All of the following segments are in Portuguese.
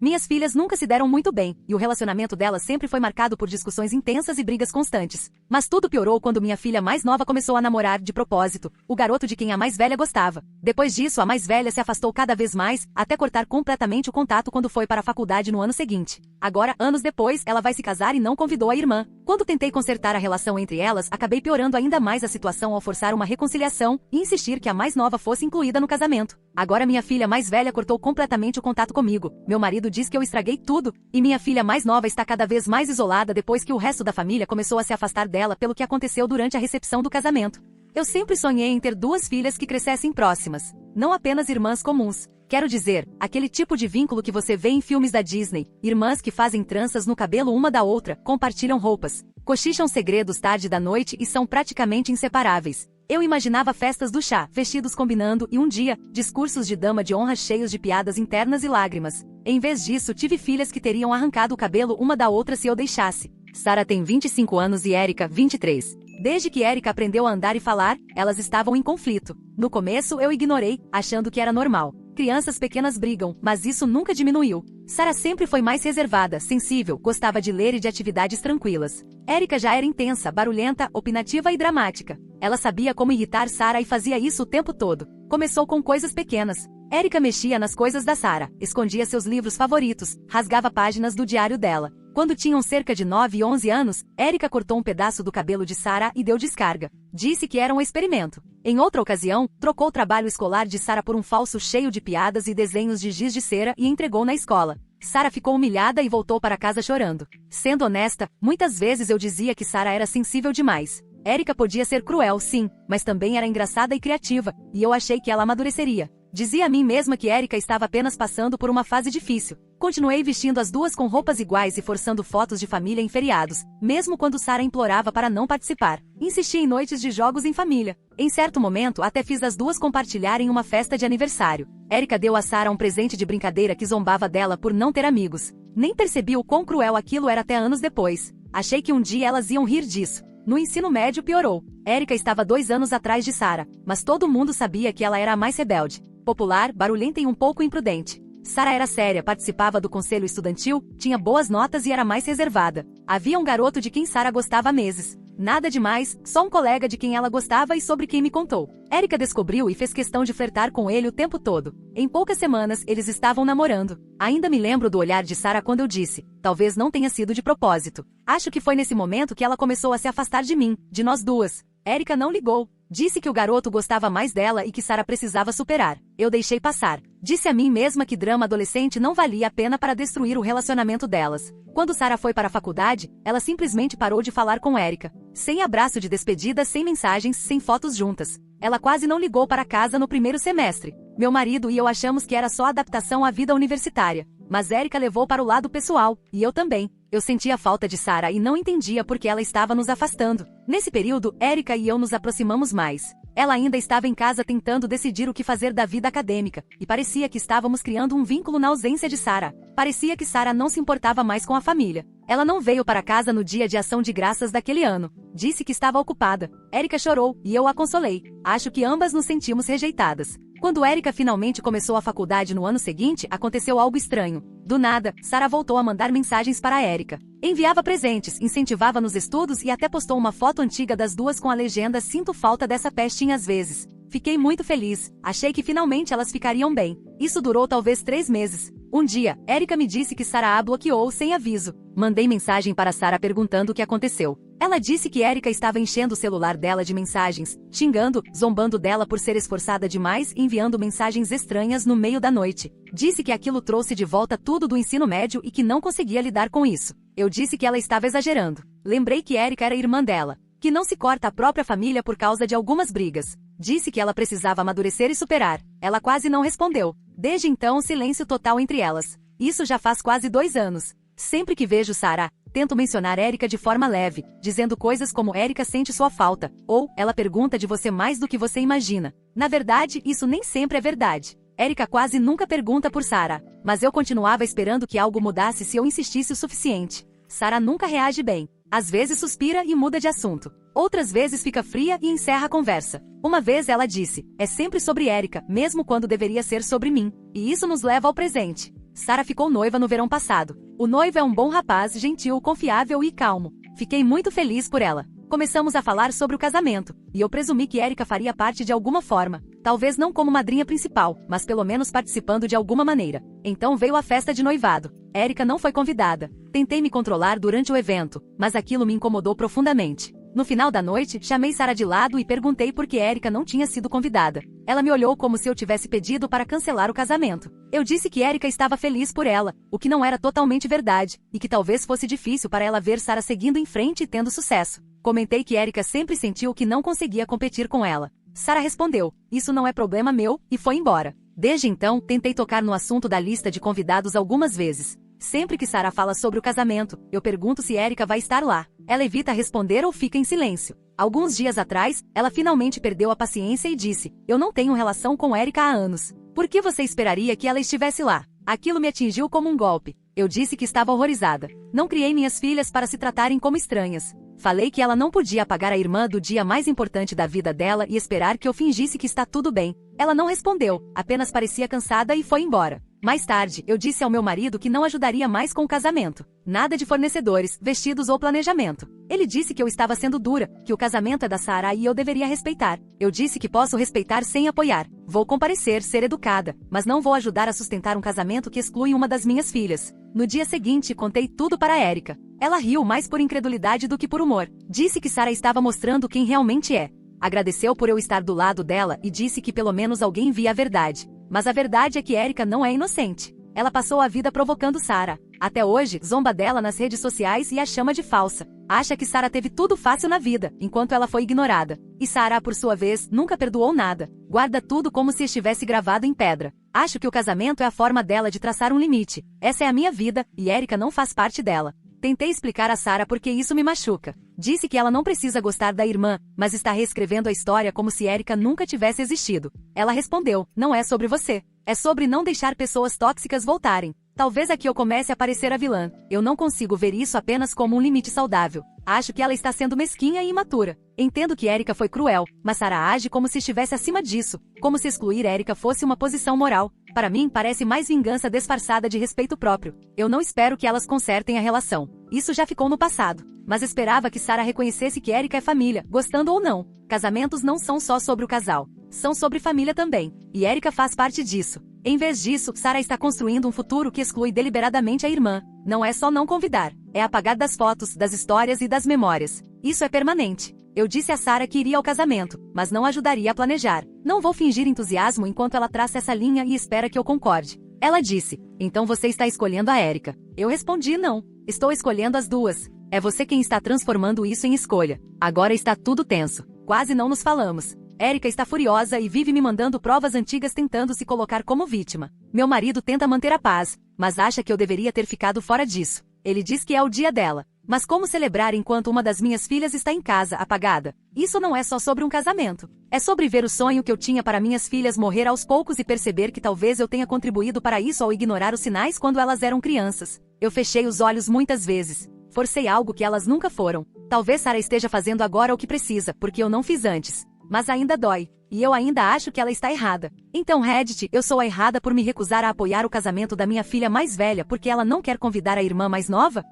Minhas filhas nunca se deram muito bem, e o relacionamento delas sempre foi marcado por discussões intensas e brigas constantes. Mas tudo piorou quando minha filha mais nova começou a namorar, de propósito, o garoto de quem a mais velha gostava. Depois disso, a mais velha se afastou cada vez mais, até cortar completamente o contato quando foi para a faculdade no ano seguinte. Agora, anos depois, ela vai se casar e não convidou a irmã. Quando tentei consertar a relação entre elas, acabei piorando ainda mais a situação ao forçar uma reconciliação e insistir que a mais nova fosse incluída no casamento. Agora minha filha mais velha cortou completamente o contato comigo. Meu marido diz que eu estraguei tudo, e minha filha mais nova está cada vez mais isolada depois que o resto da família começou a se afastar dela pelo que aconteceu durante a recepção do casamento. Eu sempre sonhei em ter duas filhas que crescessem próximas, não apenas irmãs comuns. Quero dizer, aquele tipo de vínculo que você vê em filmes da Disney, irmãs que fazem tranças no cabelo uma da outra, compartilham roupas, cochicham segredos tarde da noite e são praticamente inseparáveis. Eu imaginava festas do chá, vestidos combinando e um dia, discursos de dama de honra cheios de piadas internas e lágrimas. Em vez disso, tive filhas que teriam arrancado o cabelo uma da outra se eu deixasse. Sarah tem 25 anos e Erika, 23. Desde que Erika aprendeu a andar e falar, elas estavam em conflito. No começo eu ignorei, achando que era normal. Crianças pequenas brigam, mas isso nunca diminuiu. Sarah sempre foi mais reservada, sensível, gostava de ler e de atividades tranquilas. Erika já era intensa, barulhenta, opinativa e dramática. Ela sabia como irritar Sarah e fazia isso o tempo todo. Começou com coisas pequenas. Erika mexia nas coisas da Sarah, escondia seus livros favoritos, rasgava páginas do diário dela. Quando tinham cerca de 9 e 11 anos, Erika cortou um pedaço do cabelo de Sarah e deu descarga. Disse que era um experimento. Em outra ocasião, trocou o trabalho escolar de Sarah por um falso cheio de piadas e desenhos de giz de cera e entregou na escola. Sarah ficou humilhada e voltou para casa chorando. Sendo honesta, muitas vezes eu dizia que Sarah era sensível demais. Erika podia ser cruel, sim, mas também era engraçada e criativa, e eu achei que ela amadureceria. Dizia a mim mesma que Erika estava apenas passando por uma fase difícil. Continuei vestindo as duas com roupas iguais e forçando fotos de família em feriados, mesmo quando Sarah implorava para não participar. Insisti em noites de jogos em família. Em certo momento, até fiz as duas compartilharem uma festa de aniversário. Erika deu a Sarah um presente de brincadeira que zombava dela por não ter amigos. Nem percebi o quão cruel aquilo era até anos depois. Achei que um dia elas iam rir disso. No ensino médio piorou. Erika estava 2 anos atrás de Sarah, mas todo mundo sabia que ela era a mais rebelde. Popular, barulhenta e um pouco imprudente. Sarah era séria, participava do conselho estudantil, tinha boas notas e era mais reservada. Havia um garoto de quem Sarah gostava há meses. Nada demais, só um colega de quem ela gostava e sobre quem me contou. Erika descobriu e fez questão de flertar com ele o tempo todo. Em poucas semanas, eles estavam namorando. Ainda me lembro do olhar de Sarah quando eu disse, talvez não tenha sido de propósito. Acho que foi nesse momento que ela começou a se afastar de mim, de nós duas. Erika não ligou. Disse que o garoto gostava mais dela e que Sarah precisava superar. Eu deixei passar. Disse a mim mesma que drama adolescente não valia a pena para destruir o relacionamento delas. Quando Sarah foi para a faculdade, ela simplesmente parou de falar com Erika. Sem abraço de despedida, sem mensagens, sem fotos juntas. Ela quase não ligou para casa no primeiro semestre. Meu marido e eu achamos que era só adaptação à vida universitária. Mas Erika levou para o lado pessoal, e eu também. Eu sentia falta de Sarah e não entendia por que ela estava nos afastando. Nesse período, Erika e eu nos aproximamos mais. Ela ainda estava em casa tentando decidir o que fazer da vida acadêmica, e parecia que estávamos criando um vínculo na ausência de Sarah. Parecia que Sarah não se importava mais com a família. Ela não veio para casa no dia de ação de graças daquele ano. Disse que estava ocupada. Erika chorou, e eu a consolei. Acho que ambas nos sentimos rejeitadas. Quando Erika finalmente começou a faculdade no ano seguinte, aconteceu algo estranho. Do nada, Sarah voltou a mandar mensagens para Erika. Enviava presentes, incentivava nos estudos e até postou uma foto antiga das duas com a legenda "Sinto falta dessa pestinha às vezes". Fiquei muito feliz. Achei que finalmente elas ficariam bem. Isso durou talvez 3 meses. Um dia, Erika me disse que Sarah a bloqueou sem aviso. Mandei mensagem para Sarah perguntando o que aconteceu. Ela disse que Erika estava enchendo o celular dela de mensagens, xingando, zombando dela por ser esforçada demais e enviando mensagens estranhas no meio da noite. Disse que aquilo trouxe de volta tudo do ensino médio e que não conseguia lidar com isso. Eu disse que ela estava exagerando. Lembrei que Erika era irmã dela, que não se corta a própria família por causa de algumas brigas. Disse que ela precisava amadurecer e superar. Ela quase não respondeu. Desde então, silêncio total entre elas. Isso já faz quase 2 anos. Sempre que vejo Sarah, tento mencionar Erika de forma leve, dizendo coisas como Erika sente sua falta, ou ela pergunta de você mais do que você imagina. Na verdade, isso nem sempre é verdade. Erika quase nunca pergunta por Sarah, mas eu continuava esperando que algo mudasse se eu insistisse o suficiente. Sarah nunca reage bem. Às vezes suspira e muda de assunto. Outras vezes fica fria e encerra a conversa. Uma vez ela disse, é sempre sobre Erika, mesmo quando deveria ser sobre mim. E isso nos leva ao presente. Sara ficou noiva no verão passado. O noivo é um bom rapaz, gentil, confiável e calmo. Fiquei muito feliz por ela. Começamos a falar sobre o casamento, e eu presumi que Erika faria parte de alguma forma. Talvez não como madrinha principal, mas pelo menos participando de alguma maneira. Então veio a festa de noivado. Erika não foi convidada. Tentei me controlar durante o evento, mas aquilo me incomodou profundamente. No final da noite, chamei Sara de lado e perguntei por que Erika não tinha sido convidada. Ela me olhou como se eu tivesse pedido para cancelar o casamento. Eu disse que Erika estava feliz por ela, o que não era totalmente verdade, e que talvez fosse difícil para ela ver Sara seguindo em frente e tendo sucesso. Comentei que Erika sempre sentiu que não conseguia competir com ela. Sara respondeu, isso não é problema meu, e foi embora. Desde então, tentei tocar no assunto da lista de convidados algumas vezes. Sempre que Sara fala sobre o casamento, eu pergunto se Erika vai estar lá. Ela evita responder ou fica em silêncio. Alguns dias atrás, ela finalmente perdeu a paciência e disse, eu não tenho relação com Erika há anos. Por que você esperaria que ela estivesse lá? Aquilo me atingiu como um golpe. Eu disse que estava horrorizada. Não criei minhas filhas para se tratarem como estranhas. Falei que ela não podia apagar a irmã do dia mais importante da vida dela e esperar que eu fingisse que está tudo bem. Ela não respondeu, apenas parecia cansada e foi embora. Mais tarde, eu disse ao meu marido que não ajudaria mais com o casamento. Nada de fornecedores, vestidos ou planejamento. Ele disse que eu estava sendo dura, que o casamento é da Sara e eu deveria respeitar. Eu disse que posso respeitar sem apoiar. Vou comparecer, ser educada, mas não vou ajudar a sustentar um casamento que exclui uma das minhas filhas. No dia seguinte, contei tudo para Erika. Ela riu mais por incredulidade do que por humor. Disse que Sara estava mostrando quem realmente é. Agradeceu por eu estar do lado dela e disse que pelo menos alguém via a verdade. Mas a verdade é que Erika não é inocente. Ela passou a vida provocando Sara. Até hoje, zomba dela nas redes sociais e a chama de falsa. Acha que Sara teve tudo fácil na vida, enquanto ela foi ignorada. E Sara, por sua vez, nunca perdoou nada. Guarda tudo como se estivesse gravado em pedra. Acho que o casamento é a forma dela de traçar um limite. Essa é a minha vida, e Erika não faz parte dela. Tentei explicar a Sara porque isso me machuca. Disse que ela não precisa gostar da irmã, mas está reescrevendo a história como se Erika nunca tivesse existido. Ela respondeu, não é sobre você. É sobre não deixar pessoas tóxicas voltarem. Talvez aqui eu comece a parecer a vilã. Eu não consigo ver isso apenas como um limite saudável. Acho que ela está sendo mesquinha e imatura. Entendo que Erika foi cruel, mas Sara age como se estivesse acima disso, como se excluir Erika fosse uma posição moral. Para mim, parece mais vingança disfarçada de respeito próprio. Eu não espero que elas consertem a relação. Isso já ficou no passado. Mas esperava que Sara reconhecesse que Erika é família, gostando ou não. Casamentos não são só sobre o casal. São sobre família também. E Erika faz parte disso. Em vez disso, Sara está construindo um futuro que exclui deliberadamente a irmã. Não é só não convidar. É apagar das fotos, das histórias e das memórias. Isso é permanente. Eu disse a Sara que iria ao casamento, mas não ajudaria a planejar. Não vou fingir entusiasmo enquanto ela traça essa linha e espera que eu concorde. Ela disse, então você está escolhendo a Erika. Eu respondi não. Estou escolhendo as duas. É você quem está transformando isso em escolha. Agora está tudo tenso. Quase não nos falamos. Erika está furiosa e vive me mandando provas antigas tentando se colocar como vítima. Meu marido tenta manter a paz, mas acha que eu deveria ter ficado fora disso. Ele diz que é o dia dela. Mas como celebrar enquanto uma das minhas filhas está em casa, apagada? Isso não é só sobre um casamento. É sobre ver o sonho que eu tinha para minhas filhas morrer aos poucos e perceber que talvez eu tenha contribuído para isso ao ignorar os sinais quando elas eram crianças. Eu fechei os olhos muitas vezes. Forcei algo que elas nunca foram. Talvez Sara esteja fazendo agora o que precisa, porque eu não fiz antes. Mas ainda dói. E eu ainda acho que ela está errada. Então, Reddit, eu sou a errada por me recusar a apoiar o casamento da minha filha mais velha porque ela não quer convidar a irmã mais nova?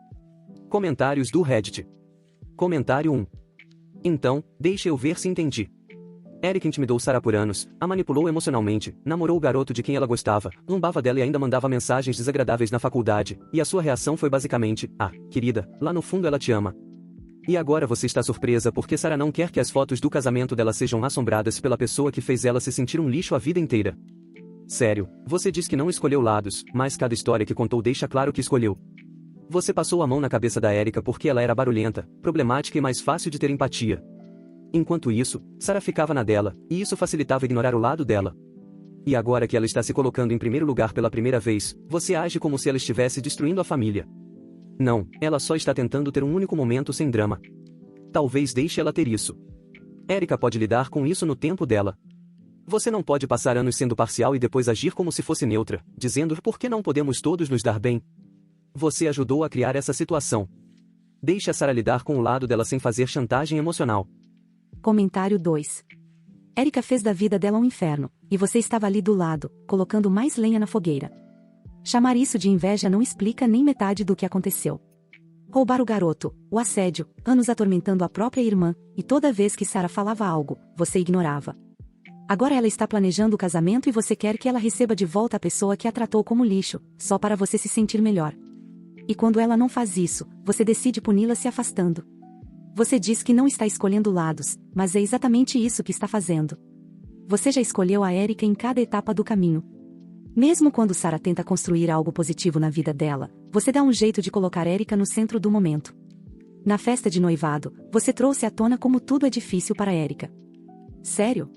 Comentários do Reddit. Comentário 1. Então, deixa eu ver se entendi. Erika intimidou Sara por anos, a manipulou emocionalmente, namorou o garoto de quem ela gostava, zombava dela e ainda mandava mensagens desagradáveis na faculdade, e a sua reação foi basicamente, querida, lá no fundo ela te ama. E agora você está surpresa porque Sara não quer que as fotos do casamento dela sejam assombradas pela pessoa que fez ela se sentir um lixo a vida inteira. Sério, você diz que não escolheu lados, mas cada história que contou deixa claro que escolheu. Você passou a mão na cabeça da Erika porque ela era barulhenta, problemática e mais fácil de ter empatia. Enquanto isso, Sara ficava na dela, e isso facilitava ignorar o lado dela. E agora que ela está se colocando em primeiro lugar pela primeira vez, você age como se ela estivesse destruindo a família. Não, ela só está tentando ter um único momento sem drama. Talvez deixe ela ter isso. Erika pode lidar com isso no tempo dela. Você não pode passar anos sendo parcial e depois agir como se fosse neutra, dizendo por que não podemos todos nos dar bem. Você ajudou a criar essa situação. Deixe a Sara lidar com o lado dela sem fazer chantagem emocional. Comentário 2. Erika fez da vida dela um inferno, e você estava ali do lado, colocando mais lenha na fogueira. Chamar isso de inveja não explica nem metade do que aconteceu. Roubar o garoto, o assédio, anos atormentando a própria irmã, e toda vez que Sarah falava algo, você ignorava. Agora ela está planejando o casamento e você quer que ela receba de volta a pessoa que a tratou como lixo, só para você se sentir melhor. E quando ela não faz isso, você decide puni-la se afastando. Você diz que não está escolhendo lados, mas é exatamente isso que está fazendo. Você já escolheu a Erika em cada etapa do caminho. Mesmo quando Sarah tenta construir algo positivo na vida dela, você dá um jeito de colocar Erika no centro do momento. Na festa de noivado, você trouxe à tona como tudo é difícil para Erika. Sério?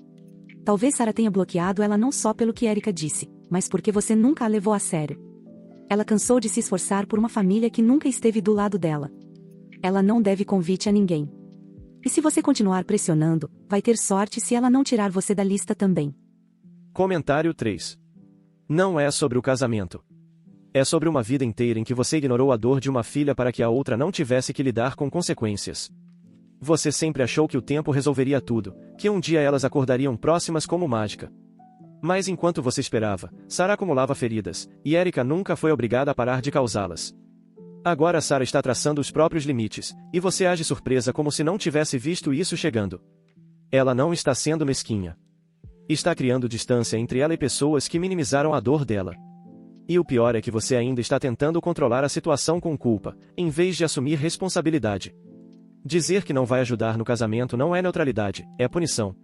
Talvez Sarah tenha bloqueado ela não só pelo que Erika disse, mas porque você nunca a levou a sério. Ela cansou de se esforçar por uma família que nunca esteve do lado dela. Ela não deve convite a ninguém. E se você continuar pressionando, vai ter sorte se ela não tirar você da lista também. Comentário 3. Não é sobre o casamento. É sobre uma vida inteira em que você ignorou a dor de uma filha para que a outra não tivesse que lidar com consequências. Você sempre achou que o tempo resolveria tudo, que um dia elas acordariam próximas como mágica. Mas enquanto você esperava, Sarah acumulava feridas, e Erika nunca foi obrigada a parar de causá-las. Agora Sarah está traçando os próprios limites, e você age surpresa como se não tivesse visto isso chegando. Ela não está sendo mesquinha. Está criando distância entre ela e pessoas que minimizaram a dor dela. E o pior é que você ainda está tentando controlar a situação com culpa, em vez de assumir responsabilidade. Dizer que não vai ajudar no casamento não é neutralidade, é punição.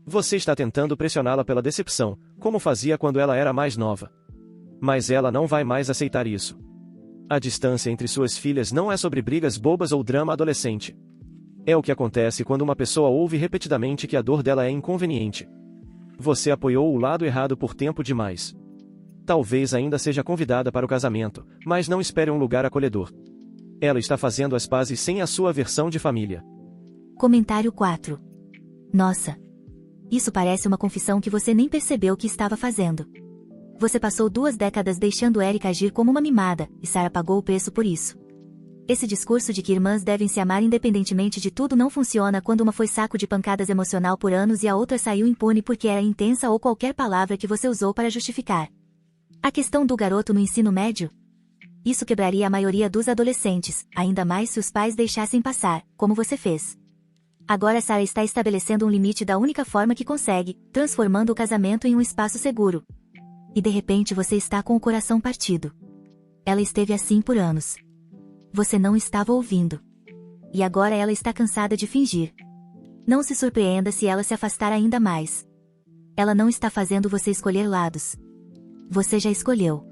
Você está tentando pressioná-la pela decepção, como fazia quando ela era mais nova. Mas ela não vai mais aceitar isso. A distância entre suas filhas não é sobre brigas bobas ou drama adolescente. É o que acontece quando uma pessoa ouve repetidamente que a dor dela é inconveniente. Você apoiou o lado errado por tempo demais. Talvez ainda seja convidada para o casamento, mas não espere um lugar acolhedor. Ela está fazendo as pazes sem a sua versão de família. Comentário 4. Nossa! Isso parece uma confissão que você nem percebeu que estava fazendo. Você passou 2 décadas deixando Erika agir como uma mimada, e Sarah pagou o preço por isso. Esse discurso de que irmãs devem se amar independentemente de tudo não funciona quando uma foi saco de pancadas emocional por anos e a outra saiu impune porque era intensa ou qualquer palavra que você usou para justificar. A questão do garoto no ensino médio? Isso quebraria a maioria dos adolescentes, ainda mais se os pais deixassem passar, como você fez. Agora Sarah está estabelecendo um limite da única forma que consegue, transformando o casamento em um espaço seguro. E de repente você está com o coração partido. Ela esteve assim por anos. Você não estava ouvindo. E agora ela está cansada de fingir. Não se surpreenda se ela se afastar ainda mais. Ela não está fazendo você escolher lados. Você já escolheu.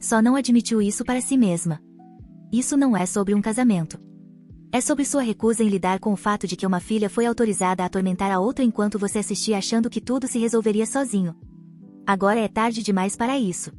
Só não admitiu isso para si mesma. Isso não é sobre um casamento. É sobre sua recusa em lidar com o fato de que uma filha foi autorizada a atormentar a outra enquanto você assistia achando que tudo se resolveria sozinho. Agora é tarde demais para isso.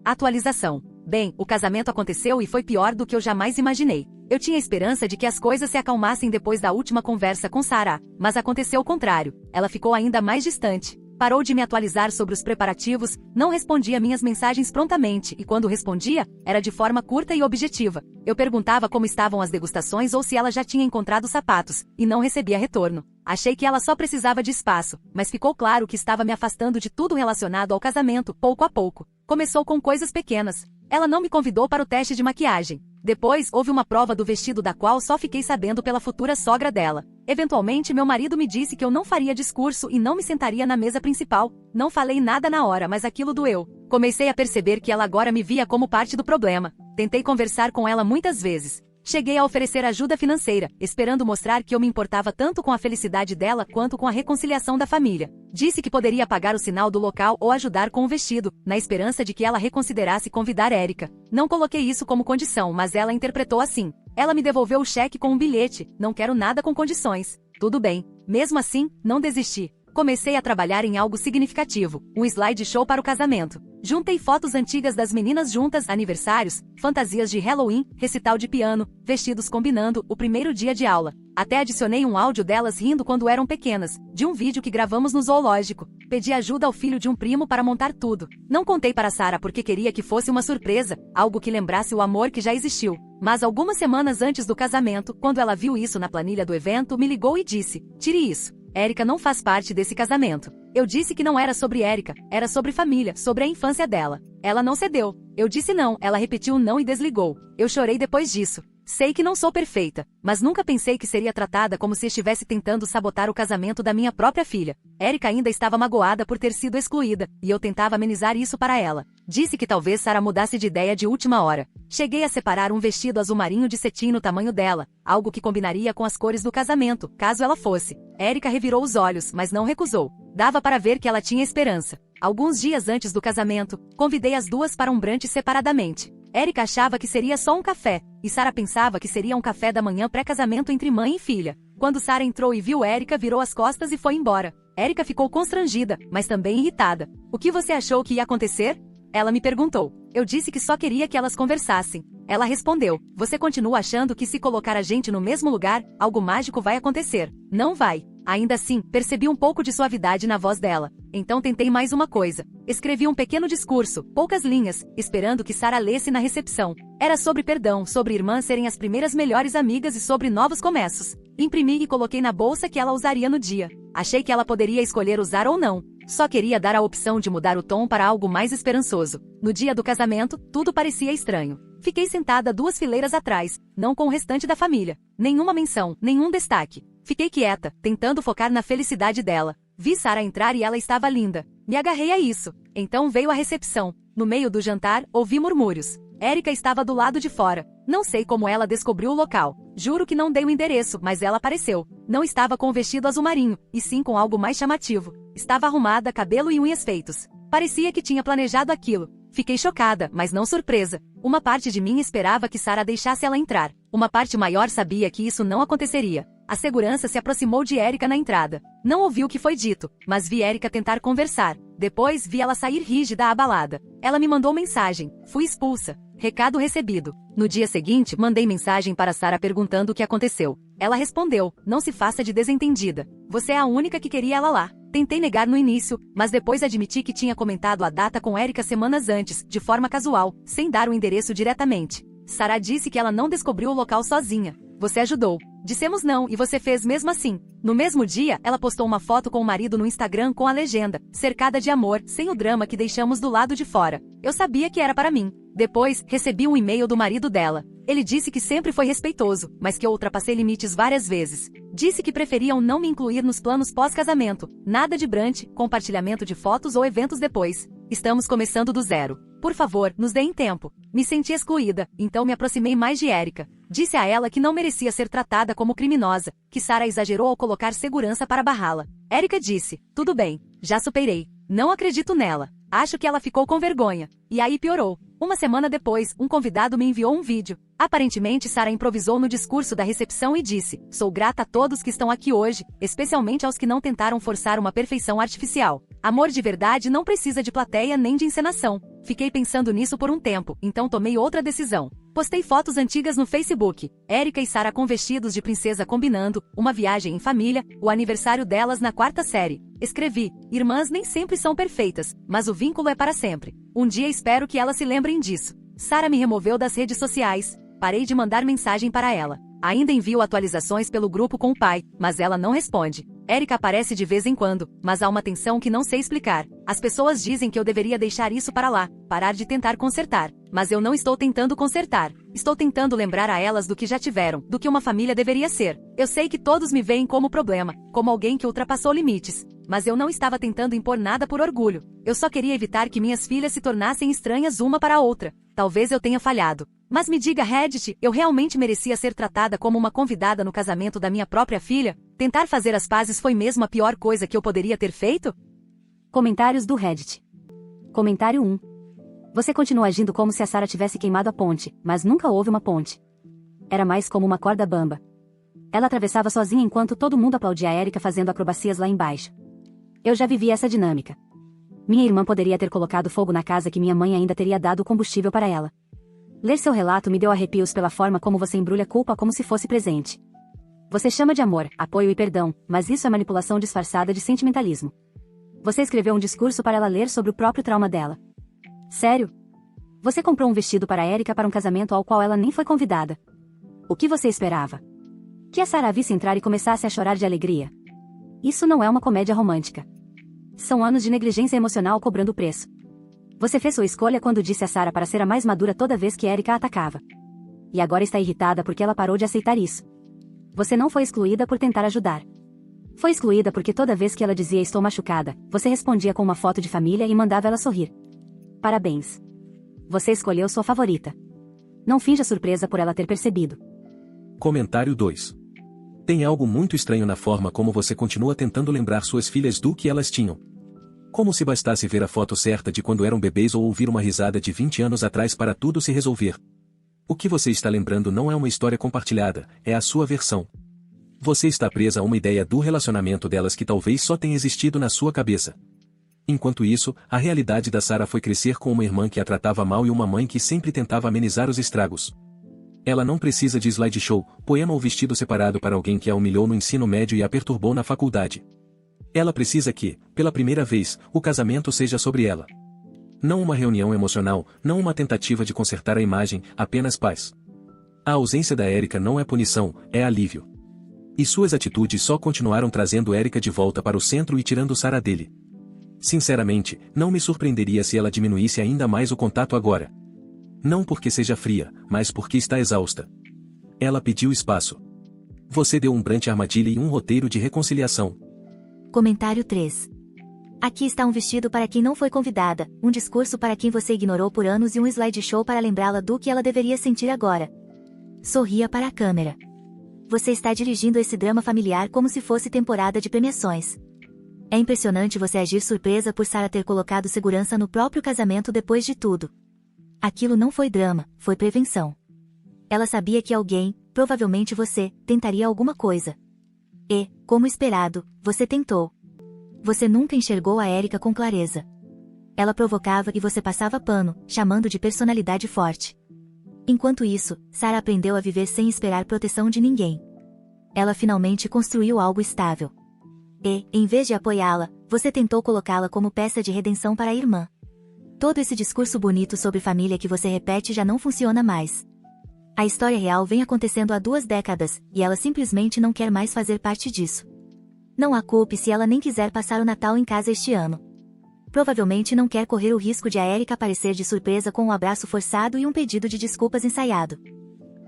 Atualização. Bem, o casamento aconteceu e foi pior do que eu jamais imaginei. Eu tinha esperança de que as coisas se acalmassem depois da última conversa com Sarah, mas aconteceu o contrário. Ela ficou ainda mais distante. Parou de me atualizar sobre os preparativos, não respondia minhas mensagens prontamente e quando respondia, era de forma curta e objetiva. Eu perguntava como estavam as degustações ou se ela já tinha encontrado sapatos, e não recebia retorno. Achei que ela só precisava de espaço, mas ficou claro que estava me afastando de tudo relacionado ao casamento, pouco a pouco. Começou com coisas pequenas. Ela não me convidou para o teste de maquiagem. Depois, houve uma prova do vestido da qual só fiquei sabendo pela futura sogra dela. Eventualmente, meu marido me disse que eu não faria discurso e não me sentaria na mesa principal. Não falei nada na hora, mas aquilo doeu. Comecei a perceber que ela agora me via como parte do problema. Tentei conversar com ela muitas vezes. Cheguei a oferecer ajuda financeira, esperando mostrar que eu me importava tanto com a felicidade dela quanto com a reconciliação da família. Disse que poderia pagar o sinal do local ou ajudar com o vestido, na esperança de que ela reconsiderasse convidar Erika. Não coloquei isso como condição, mas ela interpretou assim. Ela me devolveu o cheque com um bilhete, não quero nada com condições. Tudo bem. Mesmo assim, não desisti. Comecei a trabalhar em algo significativo, um slideshow para o casamento. Juntei fotos antigas das meninas juntas, aniversários, fantasias de Halloween, recital de piano, vestidos combinando, o primeiro dia de aula. Até adicionei um áudio delas rindo quando eram pequenas, de um vídeo que gravamos no zoológico. Pedi ajuda ao filho de um primo para montar tudo. Não contei para Sarah porque queria que fosse uma surpresa, algo que lembrasse o amor que já existiu. Mas algumas semanas antes do casamento, quando ela viu isso na planilha do evento, me ligou e disse: "Tire isso. Erika não faz parte desse casamento." Eu disse que não era sobre Erika, era sobre família, sobre a infância dela. Ela não cedeu. Eu disse não, ela repetiu não e desligou. Eu chorei depois disso. Sei que não sou perfeita, mas nunca pensei que seria tratada como se estivesse tentando sabotar o casamento da minha própria filha. Erika ainda estava magoada por ter sido excluída, e eu tentava amenizar isso para ela. Disse que talvez Sarah mudasse de ideia de última hora. Cheguei a separar um vestido azul marinho de cetim no tamanho dela, algo que combinaria com as cores do casamento, caso ela fosse. Erika revirou os olhos, mas não recusou. Dava para ver que ela tinha esperança. Alguns dias antes do casamento, convidei as duas para um brunch separadamente. Erika achava que seria só um café, e Sarah pensava que seria um café da manhã pré-casamento entre mãe e filha. Quando Sarah entrou e viu Erika, virou as costas e foi embora. Erika ficou constrangida, mas também irritada. O que você achou que ia acontecer? Ela me perguntou. Eu disse que só queria que elas conversassem. Ela respondeu, você continua achando que se colocar a gente no mesmo lugar, algo mágico vai acontecer. Não vai. Ainda assim, percebi um pouco de suavidade na voz dela. Então tentei mais uma coisa. Escrevi um pequeno discurso, poucas linhas, esperando que Sarah lesse na recepção. Era sobre perdão, sobre irmãs serem as primeiras melhores amigas e sobre novos começos. Imprimi e coloquei na bolsa que ela usaria no dia. Achei que ela poderia escolher usar ou não. Só queria dar a opção de mudar o tom para algo mais esperançoso. No dia do casamento, tudo parecia estranho. Fiquei sentada 2 fileiras atrás, não com o restante da família. Nenhuma menção, nenhum destaque. Fiquei quieta, tentando focar na felicidade dela. Vi Sarah entrar e ela estava linda. Me agarrei a isso. Então veio a recepção. No meio do jantar, ouvi murmúrios. Erika estava do lado de fora. Não sei como ela descobriu o local. Juro que não dei o endereço, mas ela apareceu. Não estava com o vestido azul marinho, e sim com algo mais chamativo. Estava arrumada, cabelo e unhas feitos. Parecia que tinha planejado aquilo. Fiquei chocada, mas não surpresa. Uma parte de mim esperava que Sarah deixasse ela entrar. Uma parte maior sabia que isso não aconteceria. A segurança se aproximou de Erika na entrada. Não ouvi o que foi dito, mas vi Erika tentar conversar. Depois vi ela sair rígida, abalada. Ela me mandou mensagem. Fui expulsa. Recado recebido. No dia seguinte, mandei mensagem para Sarah perguntando o que aconteceu. Ela respondeu, não se faça de desentendida. Você é a única que queria ela lá. Tentei negar no início, mas depois admiti que tinha comentado a data com Erika semanas antes, de forma casual, sem dar o endereço diretamente. Sarah disse que ela não descobriu o local sozinha. Você ajudou. Dissemos não e você fez mesmo assim. No mesmo dia, ela postou uma foto com o marido no Instagram com a legenda, cercada de amor, sem o drama que deixamos do lado de fora. Eu sabia que era para mim. Depois, recebi um e-mail do marido dela. Ele disse que sempre foi respeitoso, mas que eu ultrapassei limites várias vezes. Disse que preferiam não me incluir nos planos pós-casamento. Nada de brunch, compartilhamento de fotos ou eventos depois. Estamos começando do zero. Por favor, nos deem tempo. Me senti excluída, então me aproximei mais de Erika. Disse a ela que não merecia ser tratada como criminosa, que Sarah exagerou ao colocar segurança para barrá-la. Erika disse, tudo bem, já superei. Não acredito nela. Acho que ela ficou com vergonha. E aí piorou. Uma semana depois, um convidado me enviou um vídeo. Aparentemente, Sarah improvisou no discurso da recepção e disse, sou grata a todos que estão aqui hoje, especialmente aos que não tentaram forçar uma perfeição artificial. Amor de verdade não precisa de plateia nem de encenação. Fiquei pensando nisso por um tempo, então tomei outra decisão. Postei fotos antigas no Facebook. Erika e Sarah com vestidos de princesa combinando, uma viagem em família, o aniversário delas na 4ª série. Escrevi, irmãs nem sempre são perfeitas, mas o vínculo é para sempre. Um dia espero que elas se lembrem disso. Sarah me removeu das redes sociais. Parei de mandar mensagem para ela. Ainda envio atualizações pelo grupo com o pai, mas ela não responde. Erika aparece de vez em quando, mas há uma tensão que não sei explicar. As pessoas dizem que eu deveria deixar isso para lá, parar de tentar consertar. Mas eu não estou tentando consertar. Estou tentando lembrar a elas do que já tiveram, do que uma família deveria ser. Eu sei que todos me veem como problema, como alguém que ultrapassou limites. Mas eu não estava tentando impor nada por orgulho. Eu só queria evitar que minhas filhas se tornassem estranhas uma para a outra. Talvez eu tenha falhado. Mas me diga, Reddit, eu realmente merecia ser tratada como uma convidada no casamento da minha própria filha? Tentar fazer as pazes foi mesmo a pior coisa que eu poderia ter feito? Comentários do Reddit. Comentário 1. Você continua agindo como se a Sarah tivesse queimado a ponte, mas nunca houve uma ponte. Era mais como uma corda bamba. Ela atravessava sozinha enquanto todo mundo aplaudia a Erika fazendo acrobacias lá embaixo. Eu já vivi essa dinâmica. Minha irmã poderia ter colocado fogo na casa que minha mãe ainda teria dado combustível para ela. Ler seu relato me deu arrepios pela forma como você embrulha culpa como se fosse presente. Você chama de amor, apoio e perdão, mas isso é manipulação disfarçada de sentimentalismo. Você escreveu um discurso para ela ler sobre o próprio trauma dela. Sério? Você comprou um vestido para Erika para um casamento ao qual ela nem foi convidada. O que você esperava? Que a Sarah a visse entrar e começasse a chorar de alegria? Isso não é uma comédia romântica. São anos de negligência emocional cobrando o preço. Você fez sua escolha quando disse a Sarah para ser a mais madura toda vez que Erika a atacava. E agora está irritada porque ela parou de aceitar isso. Você não foi excluída por tentar ajudar. Foi excluída porque toda vez que ela dizia estou machucada, você respondia com uma foto de família e mandava ela sorrir. Parabéns. Você escolheu sua favorita. Não finja surpresa por ela ter percebido. Comentário 2. Tem algo muito estranho na forma como você continua tentando lembrar suas filhas do que elas tinham. Como se bastasse ver a foto certa de quando eram bebês ou ouvir uma risada de 20 anos atrás para tudo se resolver. O que você está lembrando não é uma história compartilhada, é a sua versão. Você está presa a uma ideia do relacionamento delas que talvez só tenha existido na sua cabeça. Enquanto isso, a realidade da Sarah foi crescer com uma irmã que a tratava mal e uma mãe que sempre tentava amenizar os estragos. Ela não precisa de slideshow, poema ou vestido separado para alguém que a humilhou no ensino médio e a perturbou na faculdade. Ela precisa que, pela primeira vez, o casamento seja sobre ela. Não uma reunião emocional, não uma tentativa de consertar a imagem, apenas paz. A ausência da Erika não é punição, é alívio. E suas atitudes só continuaram trazendo Erika de volta para o centro e tirando Sarah dele. Sinceramente, não me surpreenderia se ela diminuísse ainda mais o contato agora. Não porque seja fria, mas porque está exausta. Ela pediu espaço. Você deu um brante armadilha e um roteiro de reconciliação. Comentário 3. Aqui está um vestido para quem não foi convidada, um discurso para quem você ignorou por anos e um slideshow para lembrá-la do que ela deveria sentir agora. Sorria para a câmera. Você está dirigindo esse drama familiar como se fosse temporada de premiações. É impressionante você agir surpresa por Sarah ter colocado segurança no próprio casamento depois de tudo. Aquilo não foi drama, foi prevenção. Ela sabia que alguém, provavelmente você, tentaria alguma coisa. E, como esperado, você tentou. Você nunca enxergou a Erika com clareza. Ela provocava e você passava pano, chamando de personalidade forte. Enquanto isso, Sarah aprendeu a viver sem esperar proteção de ninguém. Ela finalmente construiu algo estável. E, em vez de apoiá-la, você tentou colocá-la como peça de redenção para a irmã. Todo esse discurso bonito sobre família que você repete já não funciona mais. A história real vem acontecendo há 2 décadas, e ela simplesmente não quer mais fazer parte disso. Não a culpe se ela nem quiser passar o Natal em casa este ano. Provavelmente não quer correr o risco de a Erika aparecer de surpresa com um abraço forçado e um pedido de desculpas ensaiado.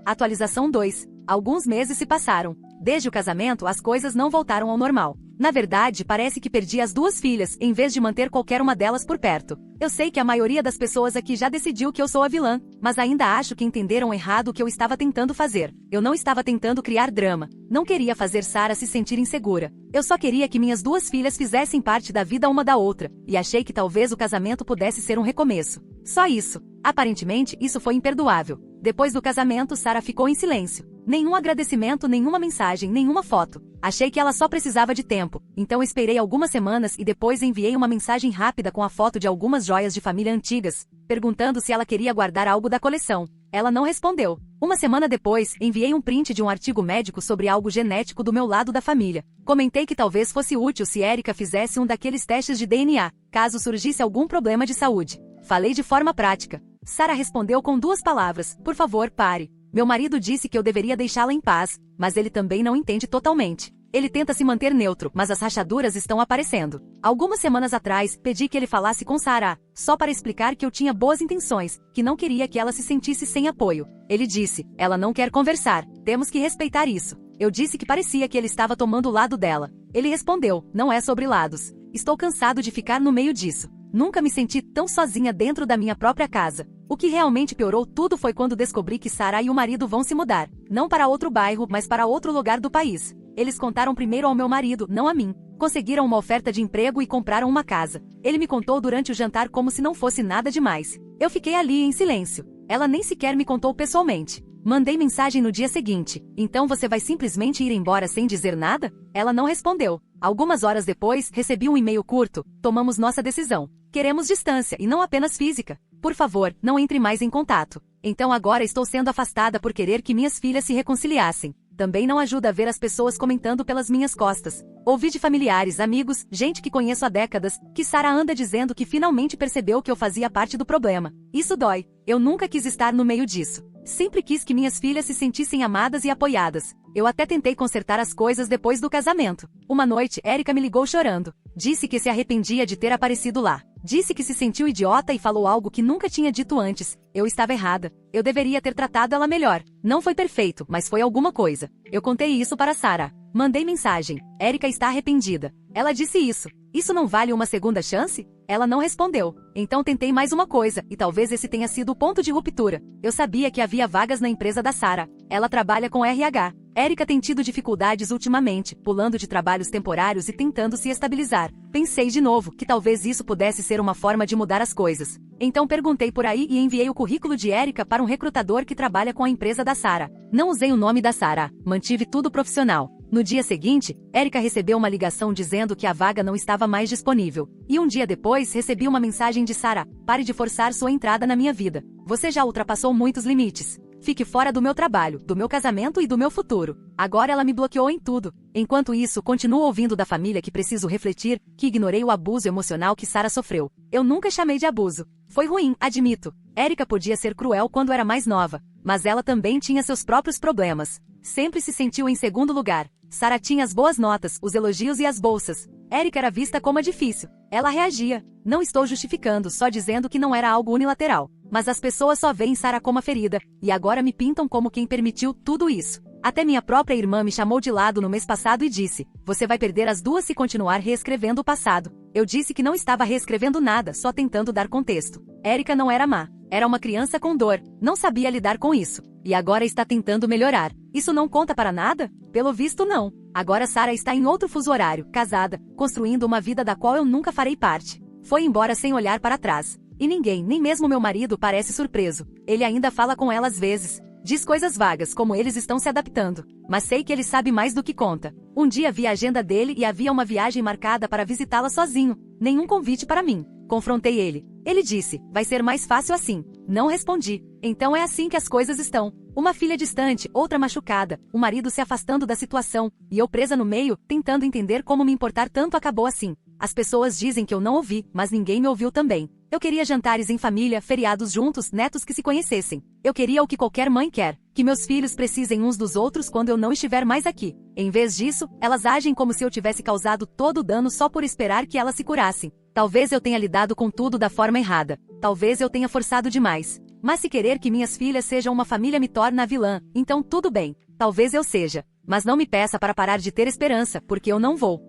Atualização 2. Alguns meses se passaram. Desde o casamento as coisas não voltaram ao normal. Na verdade, parece que perdi as 2 filhas, em vez de manter qualquer uma delas por perto. Eu sei que a maioria das pessoas aqui já decidiu que eu sou a vilã, mas ainda acho que entenderam errado o que eu estava tentando fazer. Eu não estava tentando criar drama. Não queria fazer Sarah se sentir insegura. Eu só queria que minhas 2 filhas fizessem parte da vida uma da outra, e achei que talvez o casamento pudesse ser um recomeço. Só isso. Aparentemente, isso foi imperdoável. Depois do casamento, Sarah ficou em silêncio. Nenhum agradecimento, nenhuma mensagem, nenhuma foto. Achei que ela só precisava de tempo, então esperei algumas semanas e depois enviei uma mensagem rápida com a foto de algumas joias de família antigas, perguntando se ela queria guardar algo da coleção. Ela não respondeu. Uma semana depois, enviei um print de um artigo médico sobre algo genético do meu lado da família. Comentei que talvez fosse útil se Erika fizesse um daqueles testes de DNA, caso surgisse algum problema de saúde. Falei de forma prática. Sarah respondeu com 2 palavras: por favor, pare. Meu marido disse que eu deveria deixá-la em paz, mas ele também não entende totalmente. Ele tenta se manter neutro, mas as rachaduras estão aparecendo. Algumas semanas atrás, pedi que ele falasse com Sarah, só para explicar que eu tinha boas intenções, que não queria que ela se sentisse sem apoio. Ele disse: ela não quer conversar, temos que respeitar isso. Eu disse que parecia que ele estava tomando o lado dela. Ele respondeu: não é sobre lados. Estou cansado de ficar no meio disso. Nunca me senti tão sozinha dentro da minha própria casa. O que realmente piorou tudo foi quando descobri que Sarah e o marido vão se mudar. Não para outro bairro, mas para outro lugar do país. Eles contaram primeiro ao meu marido, não a mim. Conseguiram uma oferta de emprego e compraram uma casa. Ele me contou durante o jantar como se não fosse nada demais. Eu fiquei ali em silêncio. Ela nem sequer me contou pessoalmente. Mandei mensagem no dia seguinte: então você vai simplesmente ir embora sem dizer nada? Ela não respondeu. Algumas horas depois, recebi um e-mail curto: tomamos nossa decisão. Queremos distância e não apenas física. Por favor, não entre mais em contato. Então agora estou sendo afastada por querer que minhas filhas se reconciliassem. Também não ajuda a ver as pessoas comentando pelas minhas costas. Ouvi de familiares, amigos, gente que conheço há décadas, que Sarah anda dizendo que finalmente percebeu que eu fazia parte do problema. Isso dói. Eu nunca quis estar no meio disso. Sempre quis que minhas filhas se sentissem amadas e apoiadas. Eu até tentei consertar as coisas depois do casamento. Uma noite, Erika me ligou chorando. Disse que se arrependia de ter aparecido lá. Disse que se sentiu idiota e falou algo que nunca tinha dito antes. Eu estava errada. Eu deveria ter tratado ela melhor. Não foi perfeito, mas foi alguma coisa. Eu contei isso para Sarah. Mandei mensagem. Erika está arrependida. Ela disse isso. Isso não vale uma segunda chance? Ela não respondeu. Então tentei mais uma coisa, e talvez esse tenha sido o ponto de ruptura. Eu sabia que havia vagas na empresa da Sarah. Ela trabalha com RH. Erika tem tido dificuldades ultimamente, pulando de trabalhos temporários e tentando se estabilizar. Pensei de novo que talvez isso pudesse ser uma forma de mudar as coisas. Então perguntei por aí e enviei o currículo de Erika para um recrutador que trabalha com a empresa da Sarah. Não usei o nome da Sarah, mantive tudo profissional. No dia seguinte, Erika recebeu uma ligação dizendo que a vaga não estava mais disponível. E um dia depois recebi uma mensagem de Sarah: pare de forçar sua entrada na minha vida. Você já ultrapassou muitos limites. Fique fora do meu trabalho, do meu casamento e do meu futuro. Agora ela me bloqueou em tudo. Enquanto isso, continuo ouvindo da família que preciso refletir, que ignorei o abuso emocional que Sarah sofreu. Eu nunca chamei de abuso. Foi ruim, admito. Erika podia ser cruel quando era mais nova, mas ela também tinha seus próprios problemas. Sempre se sentiu em segundo lugar. Sarah tinha as boas notas, os elogios e as bolsas. Erika era vista como a difícil. Ela reagia. Não estou justificando, só dizendo que não era algo unilateral. Mas as pessoas só veem Sarah como a ferida, e agora me pintam como quem permitiu tudo isso. Até minha própria irmã me chamou de lado no mês passado e disse: você vai perder as duas se continuar reescrevendo o passado. Eu disse que não estava reescrevendo nada, só tentando dar contexto. Erika não era má. Era uma criança com dor. Não sabia lidar com isso. E agora está tentando melhorar. Isso não conta para nada? Pelo visto, não. Agora Sarah está em outro fuso horário, casada, construindo uma vida da qual eu nunca farei parte. Foi embora sem olhar para trás. E ninguém, nem mesmo meu marido, parece surpreso. Ele ainda fala com ela às vezes. Diz coisas vagas como eles estão se adaptando. Mas sei que ele sabe mais do que conta. Um dia vi a agenda dele e havia uma viagem marcada para visitá-la sozinho. Nenhum convite para mim. Confrontei ele. Ele disse: vai ser mais fácil assim. Não respondi. Então é assim que as coisas estão. Uma filha distante, outra machucada, o marido se afastando da situação, e eu presa no meio, tentando entender como me importar tanto acabou assim. As pessoas dizem que eu não ouvi, mas ninguém me ouviu também. Eu queria jantares em família, feriados juntos, netos que se conhecessem. Eu queria o que qualquer mãe quer, que meus filhos precisem uns dos outros quando eu não estiver mais aqui. Em vez disso, elas agem como se eu tivesse causado todo o dano só por esperar que elas se curassem. Talvez eu tenha lidado com tudo da forma errada. Talvez eu tenha forçado demais. Mas se querer que minhas filhas sejam uma família me torna a vilã, então tudo bem. Talvez eu seja. Mas não me peça para parar de ter esperança, porque eu não vou.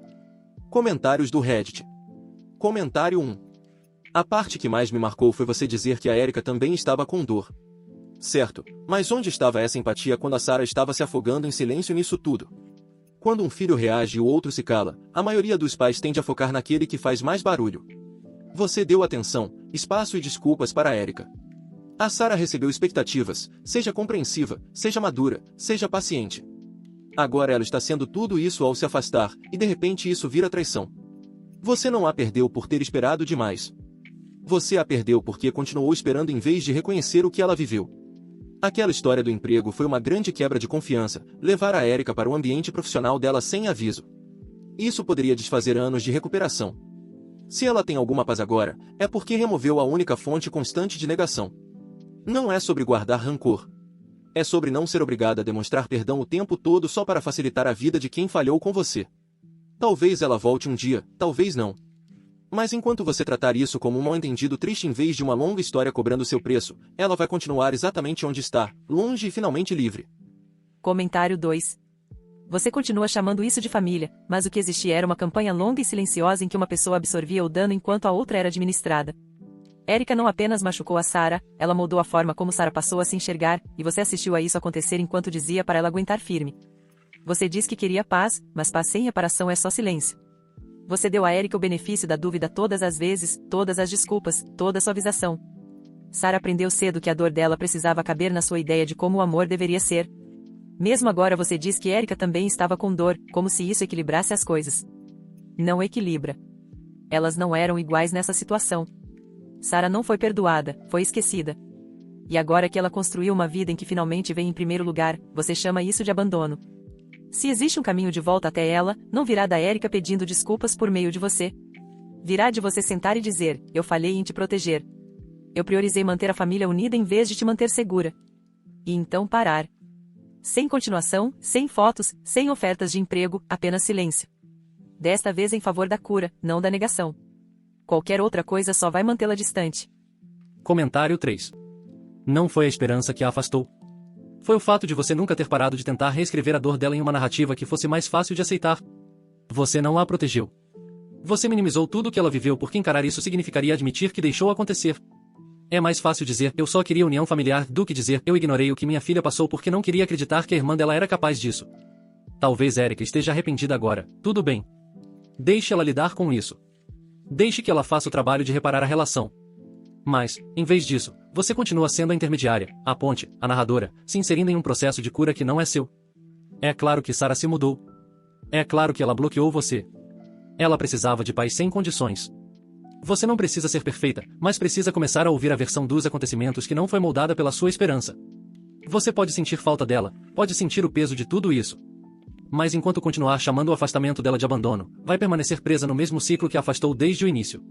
Comentários do Reddit. Comentário 1. A parte que mais me marcou foi você dizer que a Erika também estava com dor. Certo, mas onde estava essa empatia quando a Sarah estava se afogando em silêncio nisso tudo? Quando um filho reage e o outro se cala, a maioria dos pais tende a focar naquele que faz mais barulho. Você deu atenção, espaço e desculpas para a Erika. A Sarah recebeu expectativas, seja compreensiva, seja madura, seja paciente. Agora ela está sendo tudo isso ao se afastar, e de repente isso vira traição. Você não a perdeu por ter esperado demais. Você a perdeu porque continuou esperando em vez de reconhecer o que ela viveu. Aquela história do emprego foi uma grande quebra de confiança, levar a Erika para o ambiente profissional dela sem aviso. Isso poderia desfazer anos de recuperação. Se ela tem alguma paz agora, é porque removeu a única fonte constante de negação. Não é sobre guardar rancor. É sobre não ser obrigada a demonstrar perdão o tempo todo só para facilitar a vida de quem falhou com você. Talvez ela volte um dia, talvez não. Mas enquanto você tratar isso como um mal-entendido triste em vez de uma longa história cobrando seu preço, ela vai continuar exatamente onde está, longe e finalmente livre. Comentário 2. Você continua chamando isso de família, mas o que existia era uma campanha longa e silenciosa em que uma pessoa absorvia o dano enquanto a outra era administrada. Erika não apenas machucou a Sarah, ela moldou a forma como Sarah passou a se enxergar, e você assistiu a isso acontecer enquanto dizia para ela aguentar firme. Você diz que queria paz, mas paz sem reparação é só silêncio. Você deu a Erika o benefício da dúvida todas as vezes, todas as desculpas, toda a suavização. Sarah aprendeu cedo que a dor dela precisava caber na sua ideia de como o amor deveria ser. Mesmo agora você diz que Erika também estava com dor, como se isso equilibrasse as coisas. Não equilibra. Elas não eram iguais nessa situação. Sarah não foi perdoada, foi esquecida. E agora que ela construiu uma vida em que finalmente vem em primeiro lugar, você chama isso de abandono. Se existe um caminho de volta até ela, não virá da Erika pedindo desculpas por meio de você. Virá de você sentar e dizer: eu falhei em te proteger. Eu priorizei manter a família unida em vez de te manter segura. E então parar. Sem continuação, sem fotos, sem ofertas de emprego, apenas silêncio. Desta vez em favor da cura, não da negação. Qualquer outra coisa só vai mantê-la distante. Comentário 3. Não foi a esperança que a afastou. Foi o fato de você nunca ter parado de tentar reescrever a dor dela em uma narrativa que fosse mais fácil de aceitar. Você não a protegeu. Você minimizou tudo o que ela viveu porque encarar isso significaria admitir que deixou acontecer. É mais fácil dizer eu só queria união familiar do que dizer eu ignorei o que minha filha passou porque não queria acreditar que a irmã dela era capaz disso. Talvez Erika esteja arrependida agora, tudo bem. Deixe ela lidar com isso. Deixe que ela faça o trabalho de reparar a relação. Mas, em vez disso, você continua sendo a intermediária, a ponte, a narradora, se inserindo em um processo de cura que não é seu. É claro que Sarah se mudou. É claro que ela bloqueou você. Ela precisava de paz sem condições. Você não precisa ser perfeita, mas precisa começar a ouvir a versão dos acontecimentos que não foi moldada pela sua esperança. Você pode sentir falta dela, pode sentir o peso de tudo isso. Mas enquanto continuar chamando o afastamento dela de abandono, vai permanecer presa no mesmo ciclo que a afastou desde o início.